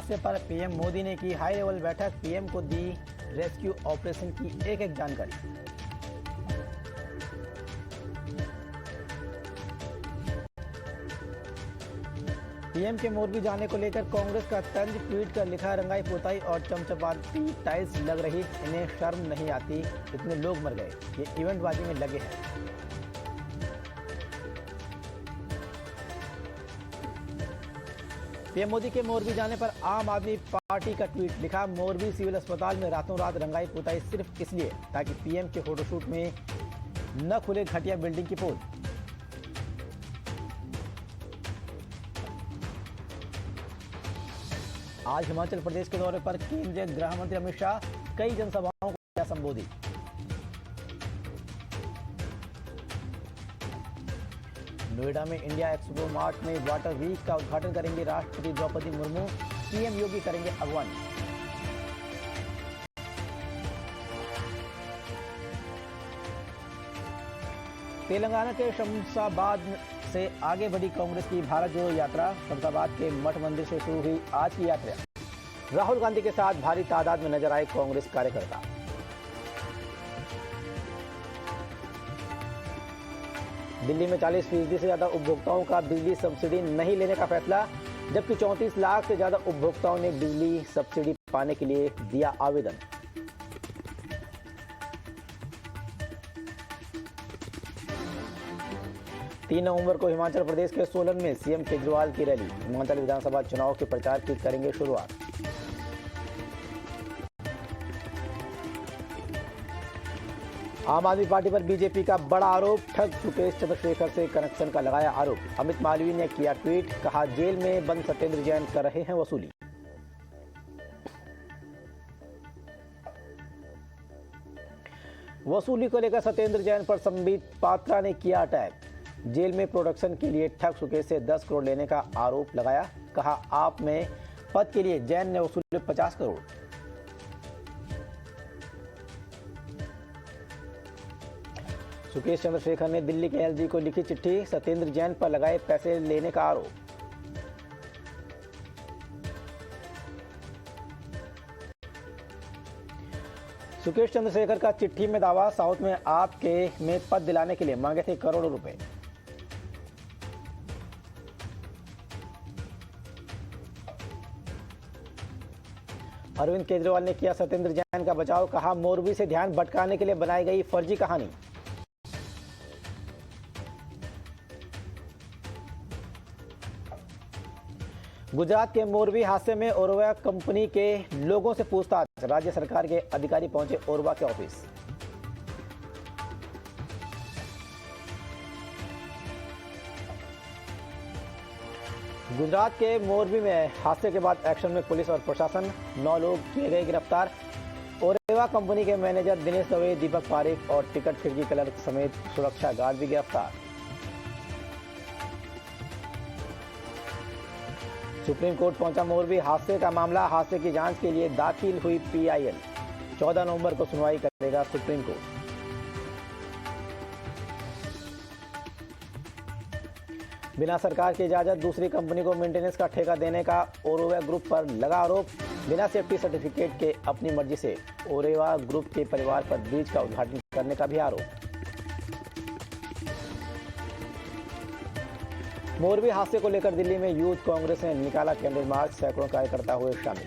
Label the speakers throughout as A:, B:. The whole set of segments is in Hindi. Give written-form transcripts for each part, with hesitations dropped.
A: हादसे पर पीएम मोदी ने की हाई लेवल बैठक, पीएम को दी रेस्क्यू ऑपरेशन की एक जानकारी। पीएम के मोरबी जाने को लेकर कांग्रेस का तंज, ट्वीट कर लिखा रंगाई पुताई और चमचमाती टाइल्स लग रही, इन्हें शर्म नहीं आती, इतने लोग मर गए, ये इवेंटबाजी में लगे हैं। पीएम मोदी के मोरबी जाने पर आम आदमी पार्टी का ट्वीट, लिखा मोरबी सिविल अस्पताल में रातों रात रंगाई पुताई सिर्फ इसलिए ताकि पीएम के फोटोशूट में न खुले घटिया बिल्डिंग की पोल। आज हिमाचल प्रदेश के दौरे पर केंद्रीय गृह मंत्री अमित शाह, कई जनसभाओं को किया संबोधित। नोएडा में इंडिया एक्सपो मार्ट में वाटर वीक का उद्घाटन करेंगे राष्ट्रपति द्रौपदी मुर्मू, पीएम योगी करेंगे अगवानी। तेलंगाना के शमशाबाद से आगे बढ़ी कांग्रेस की भारत जोड़ो यात्रा, शमशाबाद के मठ मंदिर से शुरू हुई आज की यात्रा। राहुल गांधी के साथ भारी तादाद में नजर आए कांग्रेस कार्यकर्ता। दिल्ली में 40% से ज्यादा उपभोक्ताओं का बिजली सब्सिडी नहीं लेने का फैसला, जबकि 34 लाख से ज्यादा उपभोक्ताओं ने बिजली सब्सिडी पाने के लिए दिया आवेदन। तीन नवंबर को हिमाचल प्रदेश के सोलन में सीएम केजरीवाल की रैली, हिमाचल विधानसभा चुनाव के प्रचार की करेंगे शुरुआत। आम आदमी पार्टी पर बीजेपी का बड़ा आरोप, ठग सुकेश चंद्रशेखर से कनेक्शन का लगाया आरोप। अमित मालवीय ने किया ट्वीट, कहा जेल में बंद सत्येंद्र जैन कर रहे हैं वसूली। वसूली को लेकर सत्येंद्र जैन पर संबित पात्रा ने किया अटैक, जेल में प्रोडक्शन के लिए ठग सुकेश से 10 करोड़ लेने का आरोप लगाया, कहा आप में पद के लिए जैन ने वसूले 50 करोड़। सुकेश चंद्रशेखर ने दिल्ली के एलजी को लिखी चिट्ठी, सत्येंद्र जैन पर लगाए पैसे लेने का आरोप। सुकेश चंद्रशेखर का चिट्ठी में दावा, साउथ में आपके में पद दिलाने के लिए मांगे थे करोड़ों रुपए। अरविंद केजरीवाल ने किया सत्येंद्र जैन का बचाव, कहा मोरबी से ध्यान भटकाने के लिए बनाई गई फर्जी कहानी। गुजरात के मोरबी हादसे में ओरवा कंपनी के लोगों से पूछताछ, राज्य सरकार के अधिकारी पहुंचे ओरवा के ऑफिस। गुजरात के मोरबी में हादसे के बाद एक्शन में पुलिस और प्रशासन, 9 लोग किए गए गिरफ्तार। ओरेवा कंपनी के मैनेजर दिनेश दवे, दीपक पारेख और टिकट खिड़की क्लर्क समेत सुरक्षा गार्ड भी गिरफ्तार। सुप्रीम कोर्ट पहुंचा मोरबी हादसे का मामला, हादसे की जांच के लिए दाखिल हुई पीआईएल, 14 नवंबर को सुनवाई करेगा सुप्रीम कोर्ट। बिना सरकार की इजाजत दूसरी कंपनी को मेंटेनेंस का ठेका देने का ओरेवा ग्रुप पर लगा आरोप, बिना सेफ्टी सर्टिफिकेट के अपनी मर्जी से ओरेवा ग्रुप के परिवार पर ब्रिज का उद्घाटन करने का भी आरोप। मोरबी हादसे को लेकर दिल्ली में यूथ कांग्रेस ने निकाला कैंडल मार्च, सैकड़ों कार्यकर्ता हुए शामिल।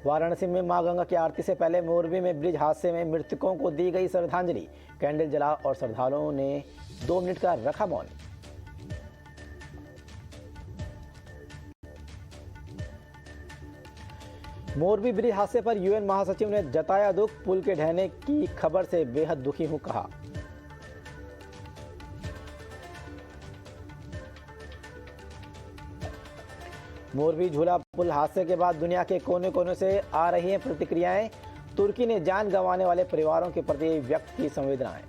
A: वाराणसी में मां गंगा की आरती से पहले मोरबी में ब्रिज हादसे में मृतकों को दी गई श्रद्धांजलि, कैंडल जला और श्रद्धालुओं ने 2 मिनट का रखा मौन। मोरबी ब्रिज हादसे पर यूएन महासचिव ने जताया दुख, पुल के ढहने की खबर से बेहद दुखी हूं, कहा। मोरबी झूला पुल हादसे के बाद दुनिया के कोने कोने से आ रही हैं प्रतिक्रियाएं, तुर्की ने जान गंवाने वाले परिवारों के प्रति व्यक्त की संवेदनाएं।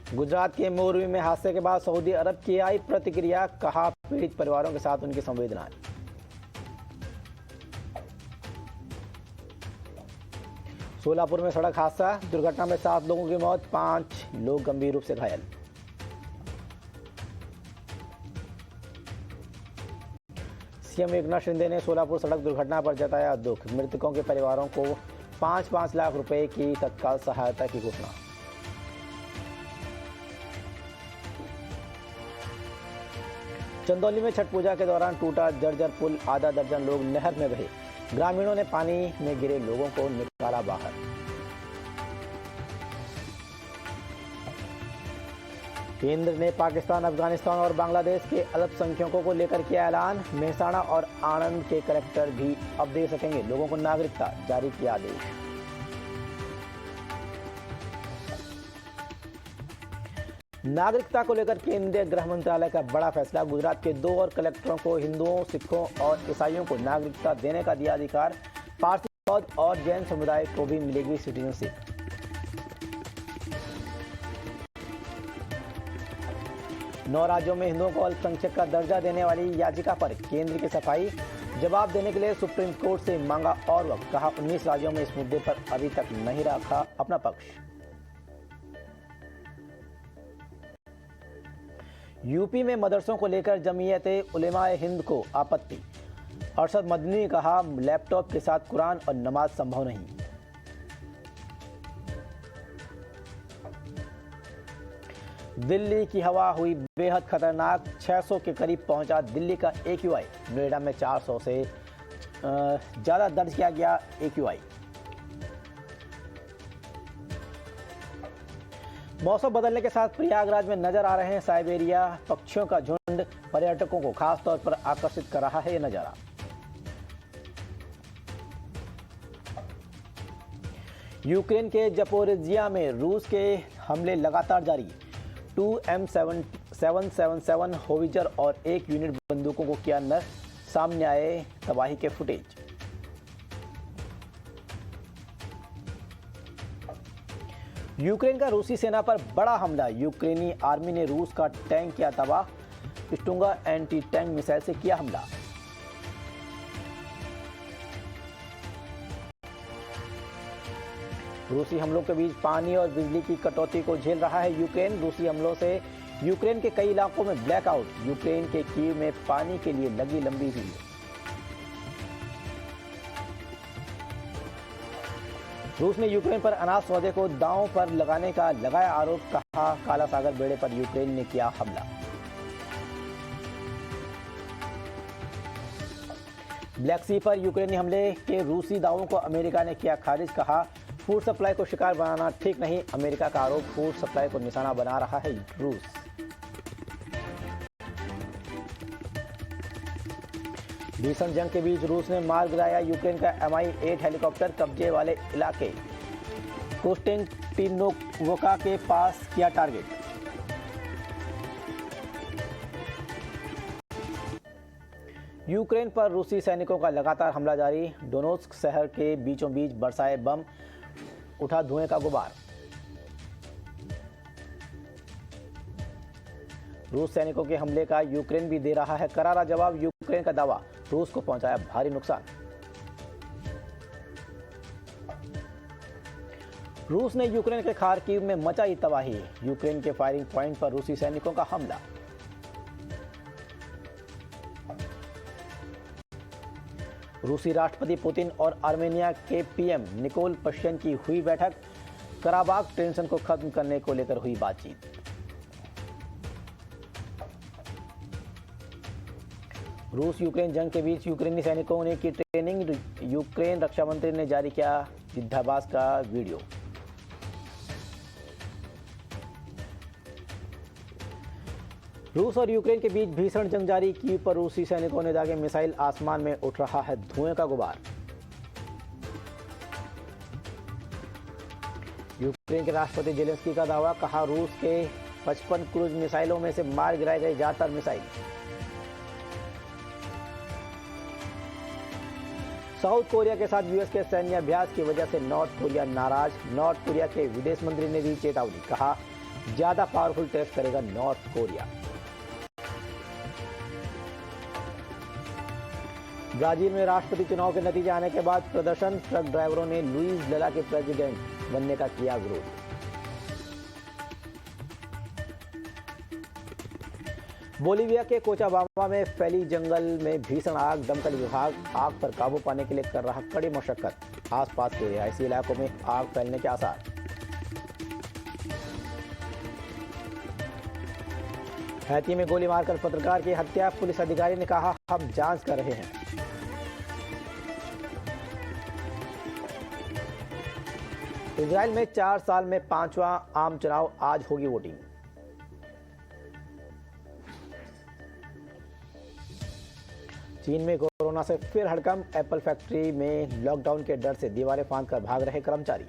A: गुजरात के मोरबी में हादसे के बाद सऊदी अरब की आई प्रतिक्रिया, कहा पीड़ित परिवारों के साथ उनकी संवेदनाएं। सोलापुर में सड़क हादसा, दुर्घटना में 7 लोगों की मौत, 5 लोग गंभीर रूप से घायल। सीएम एकनाथ शिंदे ने सोलापुर सड़क दुर्घटना पर जताया दुख, मृतकों के परिवारों को 5-5 लाख रुपए की तत्काल सहायता की घोषणा। चंदौली में छठ पूजा के दौरान टूटा जर्जर पुल, आधा दर्जन लोग नहर में बहे, ग्रामीणों ने पानी में गिरे लोगों को निकाला बाहर। केंद्र ने पाकिस्तान, अफगानिस्तान और बांग्लादेश के अल्पसंख्यकों को लेकर किया ऐलान, मेहसाणा और आणंद के कलेक्टर भी अब दे सकेंगे लोगों को नागरिकता, जारी किया आदेश। नागरिकता को लेकर केंद्रीय गृह मंत्रालय का बड़ा फैसला, गुजरात के 2 और कलेक्टरों को हिंदुओं, सिखों और ईसाइयों को नागरिकता देने का दिया अधिकार, पारसी, बौद्ध और जैन समुदाय को भी मिलेगी सिटीजनशिप। 9 राज्यों में हिंदुओं को अल्पसंख्यक का दर्जा देने वाली याचिका पर केंद्र की सफाई, जवाब देने के लिए सुप्रीम कोर्ट से मांगा और वक्त, कहा 19 राज्यों में इस मुद्दे पर अभी तक नहीं रखा अपना पक्ष। यूपी में मदरसों को लेकर जमीयते उलेमाए हिंद को आपत्ति, अरशद मदनी ने कहा लैपटॉप के साथ कुरान और नमाज संभव नहीं। दिल्ली की हवा हुई बेहद खतरनाक, 600 के करीब पहुंचा दिल्ली का AQI, नोएडा में 400 से ज्यादा दर्ज किया गया AQI। मौसम बदलने के साथ प्रयागराज में नजर आ रहे हैं साइबेरिया पक्षियों का झुंड, पर्यटकों को खास तौर पर आकर्षित कर रहा है यह नजारा। यूक्रेन के जपोरिजिया में रूस के हमले लगातार जारी, 2 M777 होविचर और 1 यूनिट बंदूकों को किया नष्ट, सामने आए तबाही के फुटेज। यूक्रेन का रूसी सेना पर बड़ा हमला, यूक्रेनी आर्मी ने रूस का टैंक किया तबाह, स्टुंगा एंटी टैंक मिसाइल से किया हमला। रूसी हमलों के बीच पानी और बिजली की कटौती को झेल रहा है यूक्रेन, रूसी हमलों से यूक्रेन के कई इलाकों में ब्लैकआउट, यूक्रेन के कीव में पानी के लिए लगी लंबी भीड़। रूस ने यूक्रेन पर अनाज सौदे को दांव पर लगाने का लगाया आरोप, कहा काला सागर बेड़े पर यूक्रेन ने किया हमला। ब्लैक सी पर यूक्रेनी हमले के रूसी दावों को अमेरिका ने किया खारिज, कहा फूड सप्लाई को शिकार बनाना ठीक नहीं, अमेरिका का आरोप, फूड सप्लाई को निशाना बना रहा है रूस। भीषण जंग के बीच रूस ने मार गिराया यूक्रेन का Mi-8 हेलीकॉप्टर, कब्जे वाले इलाके कोस्टेंटिनोवका के पास किया टारगेट। यूक्रेन पर रूसी सैनिकों का लगातार हमला जारी, डोनेत्स्क शहर के बीचों बीच बरसाए बम, उठा धुएं का गुबार। रूस सैनिकों के हमले का यूक्रेन भी दे रहा है करारा जवाब, यूक्रेन का दावा, रूस को पहुंचाया भारी नुकसान। रूस ने यूक्रेन के खार्किव में मचाई तबाही, यूक्रेन के फायरिंग पॉइंट पर रूसी सैनिकों का हमला। रूसी राष्ट्रपति पुतिन और आर्मेनिया के PM निकोल पश्यन की हुई बैठक, कराबाख टेंशन को खत्म करने को लेकर हुई बातचीत। रूस यूक्रेन जंग के बीच यूक्रेनी सैनिकों ने की ट्रेनिंग, यूक्रेन रक्षा मंत्री ने जारी किया युद्धाभ्यास का वीडियो। रूस और यूक्रेन के बीच भीषण जंग जारी, कीव पर रूसी सैनिकों ने दागे मिसाइल, आसमान में उठ रहा है धुएं का गुबार। यूक्रेन के राष्ट्रपति जेलेंस्की का दावा, कहा रूस के 55 क्रूज मिसाइलों में से मार गिराए गए ज्यादातर मिसाइल। साउथ कोरिया के साथ यूएस के सैन्य अभ्यास की वजह से नॉर्थ कोरिया नाराज, नॉर्थ कोरिया के विदेश मंत्री ने दी चेतावनी, कहा ज्यादा पावरफुल टेस्ट करेगा नॉर्थ कोरिया। ब्राजील में राष्ट्रपति चुनाव के नतीजे आने के बाद प्रदर्शन, ट्रक ड्राइवरों ने लुइस लुला के प्रेसिडेंट बनने का किया विरोध। बोलीविया के कोचाबाम्बा में फैली जंगल में भीषण आग, दमकल विभाग आग पर काबू पाने के लिए कर रहा कड़ी मशक्कत। आसपास के रिहायशी इलाकों में आग फैलने के आसार। हैती में गोली मारकर पत्रकार की हत्या, पुलिस अधिकारी ने कहा हम जांच कर रहे हैं। इजराइल में 4 साल में 5वां आम चुनाव, आज होगी वोटिंग। चीन में कोरोना से फिर हड़कंप, एप्पल फैक्ट्री में लॉकडाउन के डर से दीवारें फांदकर भाग रहे कर्मचारी।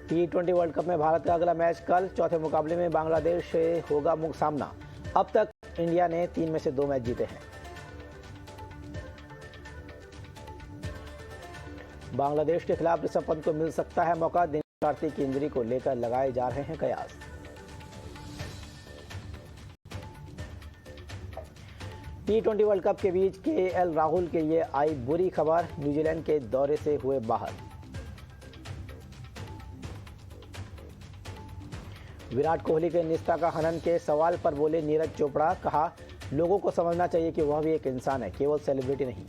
A: T20 वर्ल्ड कप में भारत का अगला मैच कल, चौथे मुकाबले में बांग्लादेश से होगा मुख्य सामना। अब तक इंडिया ने 3 में से 2 मैच जीते हैं। बांग्लादेश के खिलाफ ऋषभ पंत को मिल सकता है मौका, दिनेश कार्तिक की इंजरी को लेकर लगाए जा रहे हैं कयास। T20 वर्ल्ड कप के बीच KL राहुल के लिए आई बुरी खबर, न्यूजीलैंड के दौरे से हुए बाहर। विराट कोहली के निष्ठा का हनन के सवाल पर बोले नीरज चोपड़ा, कहा लोगों को समझना चाहिए कि वह भी एक इंसान है, केवल सेलिब्रिटी नहीं।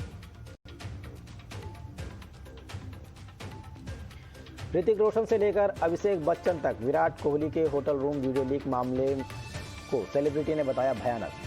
A: ऋतिक रोशन से लेकर अभिषेक बच्चन तक विराट कोहली के होटल रूम वीडियो लीक मामले को सेलिब्रिटी ने बताया भयानक।